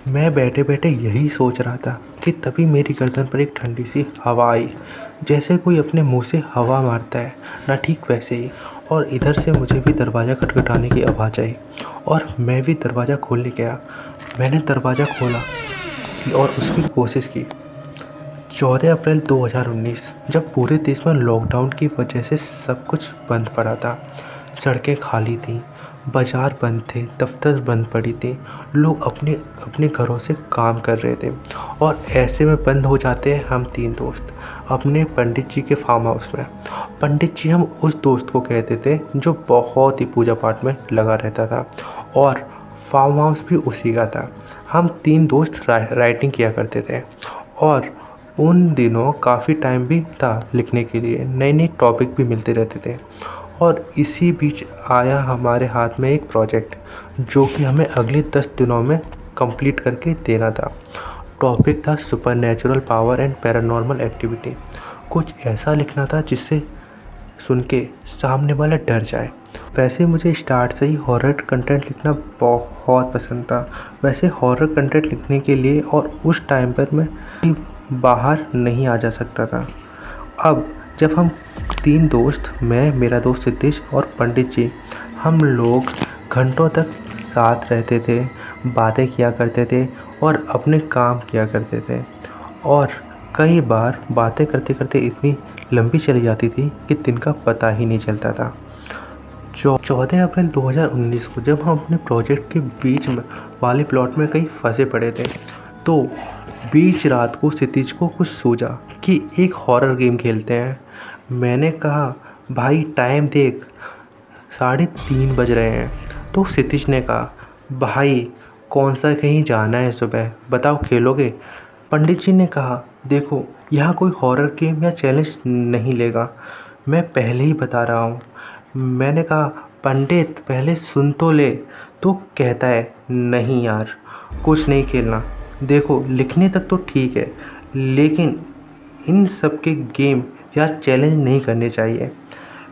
मैं बैठे बैठे यही सोच रहा था कि तभी मेरी गर्दन पर एक ठंडी सी हवा आई। जैसे कोई अपने मुंह से हवा मारता है ना, ठीक वैसे ही। और इधर से मुझे भी दरवाज़ा खटखटाने की आवाज़ आई और मैं भी दरवाज़ा खोलने गया। मैंने दरवाज़ा खोला और उसकी कोशिश की। 14 अप्रैल 2019, जब पूरे देश में लॉकडाउन की वजह से सब कुछ बंद पड़ा था। सड़कें खाली थीं, बाजार बंद थे, दफ्तर बंद पड़ी थी। लोग अपने अपने घरों से काम कर रहे थे और ऐसे में बंद हो जाते हैं हम तीन दोस्त अपने पंडित जी के फार्म हाउस में। पंडित जी हम उस दोस्त को कहते थे जो बहुत ही पूजा पाठ में लगा रहता था और फार्म हाउस भी उसी का था। हम तीन दोस्त राइटिंग किया करते थे और उन दिनों काफ़ी टाइम भी था लिखने के लिए, नए नए टॉपिक भी मिलते रहते थे। और इसी बीच आया हमारे हाथ में एक प्रोजेक्ट जो कि हमें अगले 10 दिनों में कंप्लीट करके देना था। टॉपिक था super natural power and paranormal activity. कुछ ऐसा लिखना था जिससे सुन के सामने वाला डर जाए। वैसे मुझे स्टार्ट से ही हॉरर कंटेंट लिखना बहुत पसंद था। वैसे हॉरर कंटेंट लिखने के लिए और उस टाइम पर मैं बाहर नहीं आ जा सकता था। अब जब हम तीन दोस्त, मैं, मेरा दोस्त सिद्धेश और पंडित जी, हम लोग घंटों तक साथ रहते थे, बातें किया करते थे और अपने काम किया करते थे। और कई बार बातें करते करते इतनी लंबी चली जाती थी कि दिन का पता ही नहीं चलता था। 14 अप्रैल 2019 को जब हम अपने प्रोजेक्ट के बीच में वाले प्लॉट में कहीं फंसे पड़े थे, तो बीच रात को क्षितिज को कुछ सूझा कि एक हॉरर गेम खेलते हैं। मैंने कहा, भाई टाइम देख, 3:30 बज रहे हैं। तो क्षितिज ने कहा, भाई कौन सा कहीं जाना है सुबह, बताओ खेलोगे? पंडित जी ने कहा, देखो यहाँ कोई हॉरर गेम या चैलेंज नहीं लेगा, मैं पहले ही बता रहा हूँ। मैंने कहा, पंडित पहले सुन तो ले। तो कहता है, नहीं यार, कुछ नहीं खेलना। देखो लिखने तक तो ठीक है, लेकिन इन सब के गेम या चैलेंज नहीं करने चाहिए,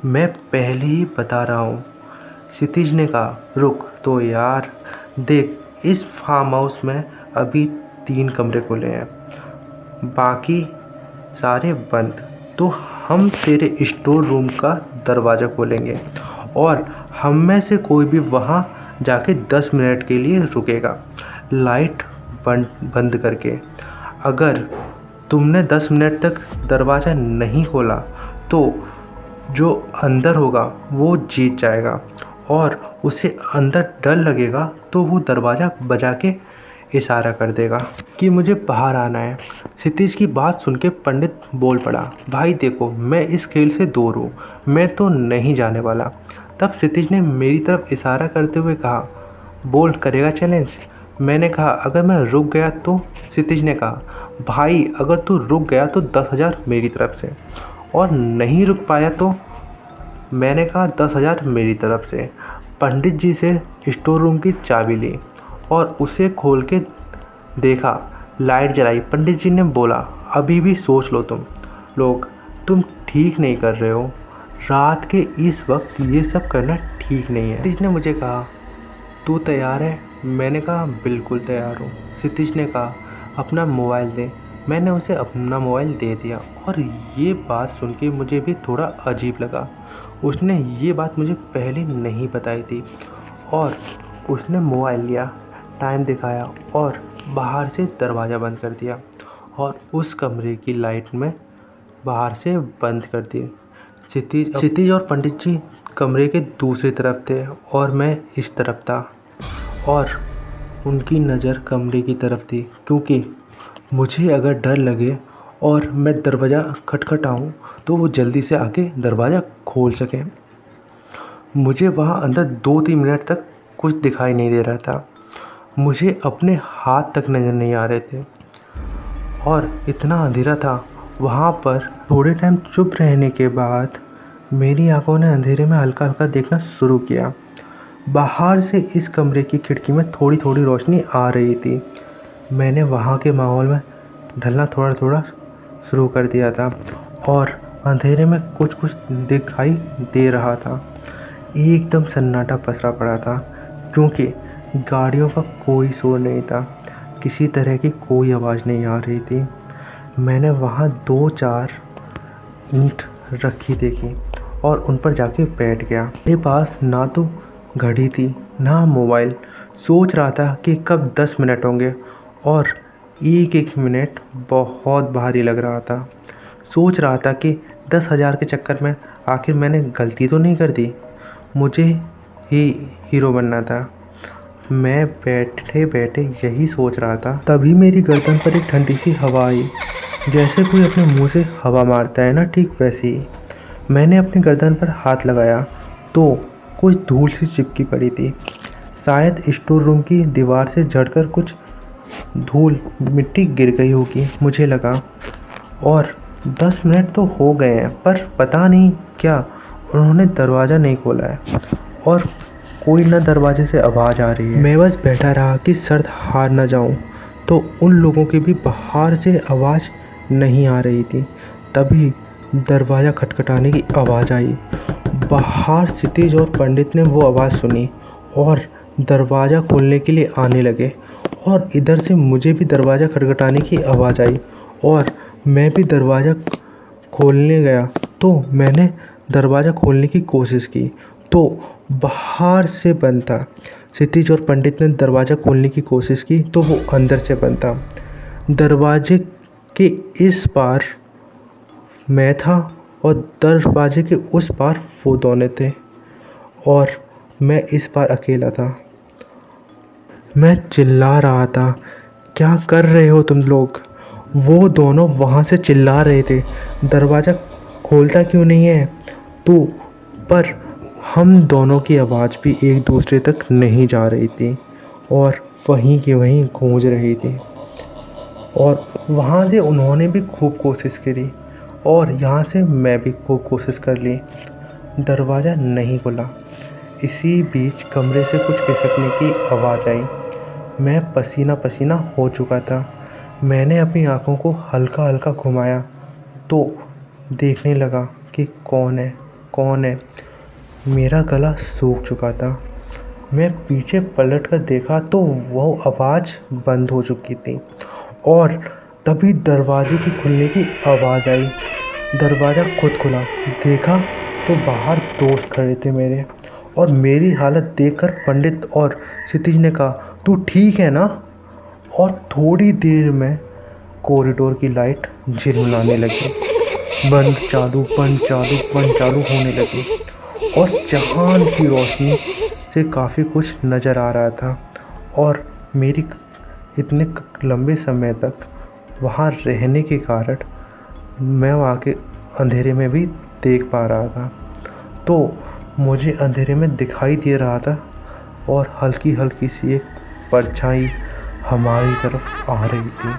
मैं पहले ही बता रहा हूँ। क्षितिज ने कहा, रुक तो यार, देख इस फार्म हाउस में अभी 3 कमरे खुले हैं, बाकी सारे बंद। तो हम तेरे स्टोर रूम का दरवाज़ा खोलेंगे और हम में से कोई भी वहाँ जाके 10 मिनट के लिए रुकेगा, लाइट बंद बंद करके। अगर तुमने 10 मिनट तक दरवाज़ा नहीं खोला तो जो अंदर होगा वो जीत जाएगा और उसे अंदर डर लगेगा तो वो दरवाज़ा बजा के इशारा कर देगा कि मुझे बाहर आना है। क्षितिज की बात सुन के पंडित बोल पड़ा, भाई देखो मैं इस खेल से दूर हूँ, मैं तो नहीं जाने वाला। तब क्षितिज ने मेरी तरफ इशारा करते हुए कहा, बोल करेगा चैलेंज? मैंने कहा, अगर मैं रुक गया तो? क्षितिज ने कहा, भाई अगर तू रुक गया तो 10,000 मेरी तरफ से, और नहीं रुक पाया तो? मैंने कहा, 10,000 मेरी तरफ से। पंडित जी से स्टोर रूम की चाबी ली और उसे खोल के देखा, लाइट जलाई। पंडित जी ने बोला, अभी भी सोच लो तुम लोग, तुम ठीक नहीं कर रहे हो, रात के इस वक्त ये सब करना ठीक नहीं है। क्षितिज ने मुझे कहा, तू तैयार है? मैंने कहा, बिल्कुल तैयार हूँ। क्षितिज ने कहा, अपना मोबाइल दे। मैंने उसे अपना मोबाइल दे दिया और ये बात सुन के मुझे भी थोड़ा अजीब लगा। उसने ये बात मुझे पहले नहीं बताई थी और उसने मोबाइल लिया, टाइम दिखाया और बाहर से दरवाज़ा बंद कर दिया और उस कमरे की लाइट में बाहर से बंद कर दी। क्षितिज और पंडित जी कमरे के दूसरी तरफ थे और मैं इस तरफ था और उनकी नज़र कमरे की तरफ थी, क्योंकि मुझे अगर डर लगे और मैं दरवाज़ा खटखटाऊँ तो वो जल्दी से आके दरवाज़ा खोल सकें। मुझे वहाँ अंदर 2-3 मिनट तक कुछ दिखाई नहीं दे रहा था, मुझे अपने हाथ तक नज़र नहीं आ रहे थे और इतना अंधेरा था वहाँ पर। थोड़े टाइम चुप रहने के बाद मेरी आंखों ने अंधेरे में हल्का हल्का देखना शुरू किया। बाहर से इस कमरे की खिड़की में थोड़ी थोड़ी रोशनी आ रही थी। मैंने वहाँ के माहौल में ढलना थोड़ा थोड़ा शुरू कर दिया था और अंधेरे में कुछ कुछ दिखाई दे रहा था। एकदम सन्नाटा पसरा पड़ा था, क्योंकि गाड़ियों का कोई शोर नहीं था। किसी तरह की कोई आवाज़ नहीं आ रही थी। मैंने वहाँ 2-4 ईंट रखी देखी और उन पर जाके बैठ गया। मेरे पास ना तो घड़ी थी ना मोबाइल। सोच रहा था कि कब 10 मिनट होंगे और एक एक मिनट बहुत भारी लग रहा था। सोच रहा था कि 10,000 के चक्कर में आखिर मैंने गलती तो नहीं कर दी। मुझे ही हीरो बनना था। मैं बैठे बैठे यही सोच रहा था, तभी मेरी गर्दन पर एक ठंडी सी हवा आई। जैसे कोई अपने मुंह से हवा मारता है ना, ठीक वैसे ही। मैंने अपनी गर्दन पर हाथ लगाया तो कुछ धूल सी चिपकी पड़ी थी। शायद स्टोर रूम की दीवार से झड़कर कुछ धूल मिट्टी गिर गई होगी, मुझे लगा। और 10 मिनट तो हो गए हैं, पर पता नहीं क्या उन्होंने दरवाज़ा नहीं खोला है और कोई ना दरवाजे से आवाज़ आ रही है। मैं बस बैठा रहा कि सर्द हार ना जाऊं, तो उन लोगों की भी बाहर से आवाज़ नहीं आ रही थी। तभी दरवाज़ा खटखटाने की आवाज़ आई। बाहर क्षितिज और पंडित ने वो आवाज़ सुनी और दरवाज़ा खोलने के लिए आने लगे। और इधर से मुझे भी दरवाज़ा खटखटाने की आवाज़ आई और मैं भी दरवाज़ा खोलने गया। तो मैंने दरवाज़ा खोलने की कोशिश की तो बाहर से बंद था। क्षितिज और पंडित ने दरवाज़ा खोलने की कोशिश की तो वो अंदर से बंद था। दरवाजे के इस पार मैं था और दरवाजे के उस पार वो दोनों थे और मैं इस पार अकेला था। मैं चिल्ला रहा था, क्या कर रहे हो तुम लोग? वो दोनों वहाँ से चिल्ला रहे थे, दरवाज़ा खोलता क्यों नहीं है तू? पर हम दोनों की आवाज़ भी एक दूसरे तक नहीं जा रही थी और वहीं की वहीं गूंज रही थी। और वहाँ से उन्होंने भी खूब कोशिश करी और यहाँ से मैं भी खूब कोशिश कर ली। दरवाज़ा नहीं खुला। इसी बीच कमरे से कुछ खिसकने की आवाज़ आई। मैं पसीना पसीना हो चुका था। मैंने अपनी आँखों को हल्का हल्का घुमाया तो देखने लगा कि कौन है। मेरा गला सूख चुका था। मैं पीछे पलट कर देखा तो वो आवाज़ बंद हो चुकी थी और तभी दरवाजे की खुलने की आवाज़ आई। दरवाज़ा खुद खुला। देखा तो बाहर दोस्त खड़े थे मेरे और मेरी हालत देखकर पंडित और क्षितिज ने कहा, तू ठीक है ना? और थोड़ी देर में कॉरिडोर की लाइट झिलमिलाने लगी। बंद चालू बंद चालू बंद चालू होने लगी और चाँद की रोशनी से काफ़ी कुछ नज़र आ रहा था। और मेरी इतने लंबे समय तक वहाँ रहने के कारण मैं वहाँ के अंधेरे में भी देख पा रहा था। तो मुझे अंधेरे में दिखाई दे रहा था और हल्की हल्की सी एक परछाई हमारी तरफ आ रही थी।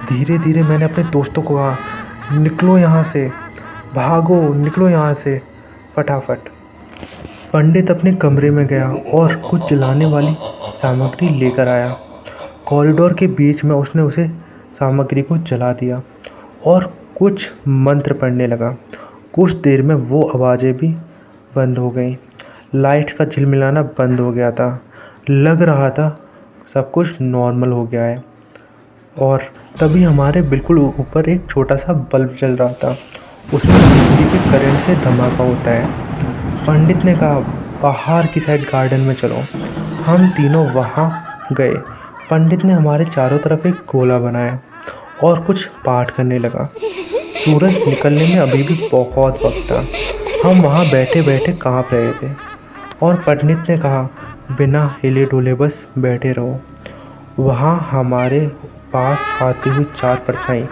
धीरे धीरे मैंने अपने दोस्तों को कहा, निकलो यहाँ से, भागो, निकलो यहाँ से फटाफट। पंडित अपने कमरे में गया और कुछ जलाने वाली सामग्री लेकर आया। कॉरिडोर के बीच में उसने उसे सामग्री को जला दिया और कुछ मंत्र पढ़ने लगा। कुछ देर में वो आवाज़ें भी बंद हो गई। लाइट्स का झिलमिलाना बंद हो गया था। लग रहा था सब कुछ नॉर्मल हो गया है। और तभी हमारे बिल्कुल ऊपर एक छोटा सा बल्ब जल रहा था। उसमें बिजली के करंट से धमाका होता है। पंडित ने कहा, बाहर की साइड गार्डन में चलो। हम तीनों वहाँ गए। पंडित ने हमारे चारों तरफ एक गोला बनाया और कुछ पाठ करने लगा। सूरज निकलने में अभी भी बहुत वक्त था। हम वहाँ बैठे बैठे काँप रहे थे और पंडित ने कहा, बिना हिले डुले बस बैठे रहो। वहाँ हमारे पास आती हुई 4 परछाई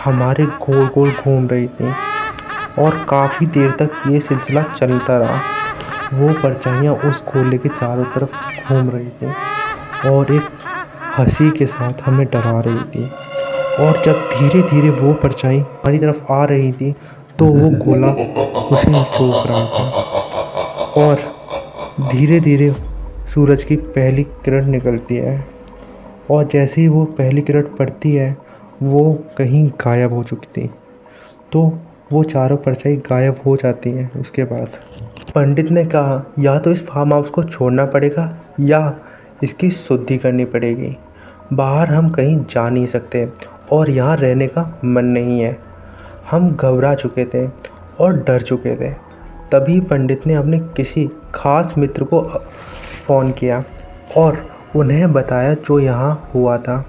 हमारे गोल गोल घूम रही थी और काफ़ी देर तक ये सिलसिला चलता रहा। वो परछाइयाँ उस गोले के चारों तरफ घूम रही थी और एक हंसी के साथ हमें डरा रही थी। और जब धीरे धीरे वो परछाई हमारी तरफ आ रही थी तो वो गोला उसे रोक रहा था और धीरे धीरे सूरज की पहली किरण निकलती है और जैसे ही वो पहली किरण पड़ती है वो कहीं गायब हो चुकी थी। तो वो चारों परछाई गायब हो जाती हैं। उसके बाद पंडित ने कहा, या तो इस फार्म हाउस को छोड़ना पड़ेगा या इसकी शुद्धि करनी पड़ेगी। बाहर हम कहीं जा नहीं सकते और यहाँ रहने का मन नहीं है। हम घबरा चुके थे और डर चुके थे। तभी पंडित ने अपने किसी खास मित्र को फ़ोन किया और उन्हें बताया जो यहाँ हुआ था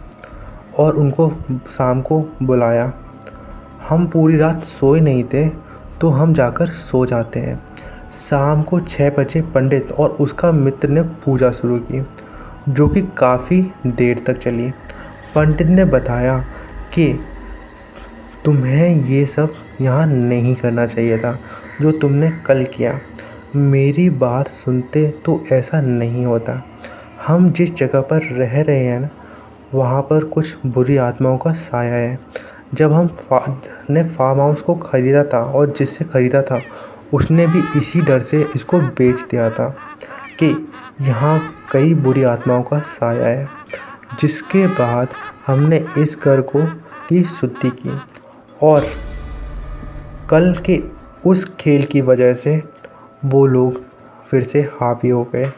और उनको शाम को बुलाया। हम पूरी रात सोए नहीं थे तो हम जाकर सो जाते हैं। शाम को 6 बजे पंडित और उसका मित्र ने पूजा शुरू की, जो कि काफ़ी देर तक चली। पंडित ने बताया कि तुम्हें ये सब यहाँ नहीं करना चाहिए था जो तुमने कल किया। मेरी बात सुनते तो ऐसा नहीं होता। हम जिस जगह पर रह रहे हैं ना, वहाँ पर कुछ बुरी आत्माओं का साया है। जब हम ने फार्म हाउस को ख़रीदा था और जिससे ख़रीदा था उसने भी इसी डर से इसको बेच दिया था कि यहाँ कई बुरी आत्माओं का साया है। जिसके बाद हमने इस घर को की शुद्धि की और कल के उस खेल की वजह से वो लोग फिर से हावी हो गए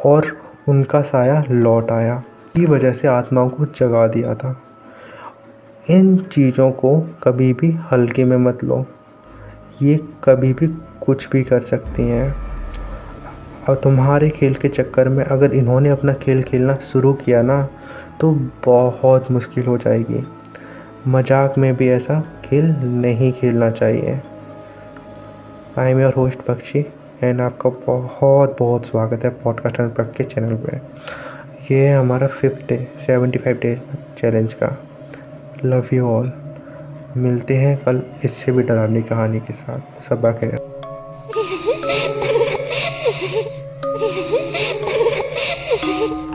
और उनका साया लौट आया। की वजह से आत्माओं को जगा दिया था। इन चीज़ों को कभी भी हल्के में मत लो, ये कभी भी कुछ भी कर सकती हैं। और तुम्हारे खेल के चक्कर में अगर इन्होंने अपना खेल खेलना शुरू किया ना तो बहुत मुश्किल हो जाएगी। मजाक में भी ऐसा खेल नहीं खेलना चाहिए। आई एम योर होस्ट पक्षी एंड आपका बहुत बहुत स्वागत है पॉडकास्ट अनप्लग्ड के चैनल पे। ये है हमारा 5th डे 75 डे चैलेंज का। Love you all. मिलते हैं कल इससे भी डरावनी कहानी के साथ। सबा खैर। Ha ha ha ha!